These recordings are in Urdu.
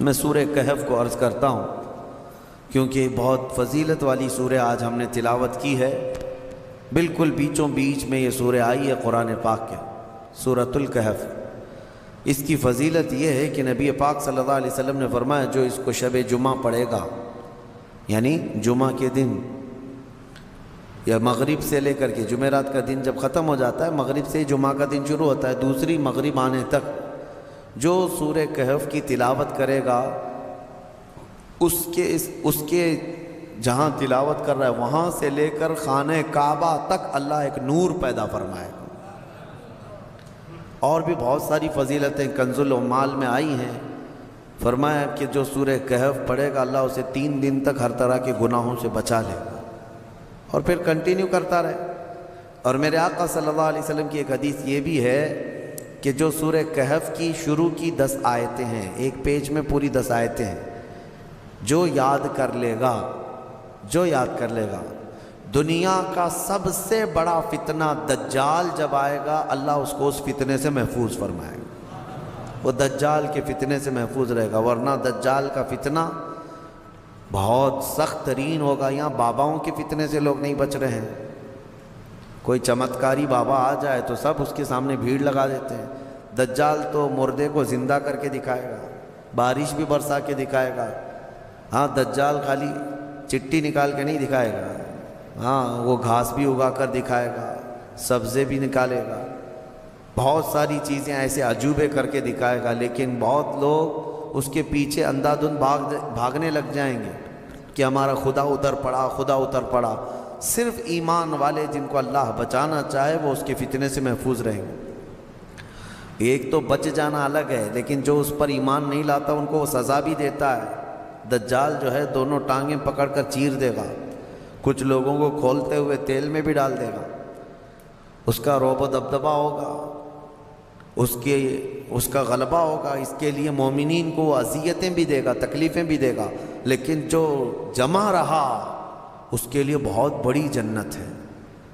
میں سورہ کہف کو عرض کرتا ہوں کیونکہ بہت فضیلت والی سورہ آج ہم نے تلاوت کی ہے۔ بالکل بیچوں بیچ میں یہ سورہ آئی ہے قرآن پاک کے، سورۃ الکہف۔ اس کی فضیلت یہ ہے کہ نبی پاک صلی اللہ علیہ وسلم نے فرمایا جو اس کو شب جمعہ پڑھے گا، یعنی جمعہ کے دن یا مغرب سے لے کر کے جمعرات کا دن جب ختم ہو جاتا ہے، مغرب سے جمعہ کا دن شروع ہوتا ہے، دوسری مغرب آنے تک جو سورہ کہف کی تلاوت کرے گا، اس کے جہاں تلاوت کر رہا ہے وہاں سے لے کر خانہ کعبہ تک اللہ ایک نور پیدا فرمائے گا۔ اور بھی بہت ساری فضیلتیں کنز العمال میں آئی ہیں۔ فرمایا کہ جو سورہ کہف پڑھے گا اللہ اسے 3 دن تک ہر طرح کے گناہوں سے بچا لے گا، اور پھر کنٹینیو کرتا رہے۔ اور میرے آقا صلی اللہ علیہ وسلم کی ایک حدیث یہ بھی ہے کہ جو سورہ کہف کی شروع کی 10 آیتیں ہیں، ایک پیج میں پوری 10 آیتیں ہیں، جو یاد کر لے گا دنیا کا سب سے بڑا فتنہ دجال جب آئے گا اللہ اس کو اس فتنے سے محفوظ فرمائے گا، وہ دجال کے فتنے سے محفوظ رہے گا۔ ورنہ دجال کا فتنہ بہت سخت ترین ہوگا۔ یہاں باباؤں کے فتنے سے لوگ نہیں بچ رہے ہیں۔ کوئی چمتکاری بابا آ جائے تو سب اس کے سامنے بھیڑ لگا دیتے ہیں۔ دجال تو مردے کو زندہ کر کے دکھائے گا، بارش بھی برسا کے دکھائے گا۔ ہاں، دجال خالی چٹی نکال کے نہیں دکھائے گا، ہاں وہ گھاس بھی اگا کر دکھائے گا، سبزے بھی نکالے گا، بہت ساری چیزیں ایسے عجوبے کر کے دکھائے گا۔ لیکن بہت لوگ اس کے پیچھے اندھادھند بھاگنے لگ جائیں گے کہ ہمارا خدا ادھر پڑا۔ صرف ایمان والے جن کو اللہ بچانا چاہے وہ اس کے فتنے سے محفوظ رہیں گے۔ ایک تو بچ جانا الگ ہے، لیکن جو اس پر ایمان نہیں لاتا ان کو وہ سزا بھی دیتا ہے۔ دجال جو ہے دونوں ٹانگیں پکڑ کر چیر دے گا، کچھ لوگوں کو کھولتے ہوئے تیل میں بھی ڈال دے گا۔ اس کا رعب و دبدبہ ہوگا، اس کا غلبہ ہوگا۔ اس کے لیے مومنین کو اذیتیں بھی دے گا، تکلیفیں بھی دے گا، لیکن جو جمع رہا اس کے لیے بہت بڑی جنت ہے،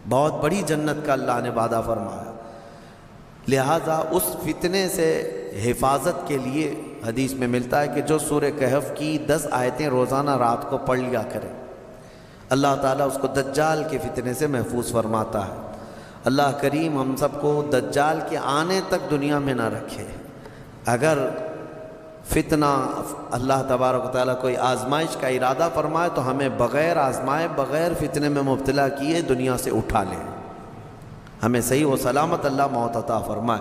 بہت بڑی جنت کا اللہ نے وعدہ فرمایا۔ لہٰذا اس فتنے سے حفاظت کے لیے حدیث میں ملتا ہے کہ جو سورہ کہف کی 10 آیتیں روزانہ رات کو پڑھ لیا کرے، اللہ تعالیٰ اس کو دجال کے فتنے سے محفوظ فرماتا ہے۔ اللہ کریم ہم سب کو دجال کے آنے تک دنیا میں نہ رکھے۔ اگر فتنہ اللہ تبارک و تعالیٰ کوئی آزمائش کا ارادہ فرمائے تو ہمیں بغیر آزمائے، بغیر فتنے میں مبتلا کیے دنیا سے اٹھا لے۔ ہمیں صحیح و سلامت اللہ موت عطا فرمائے۔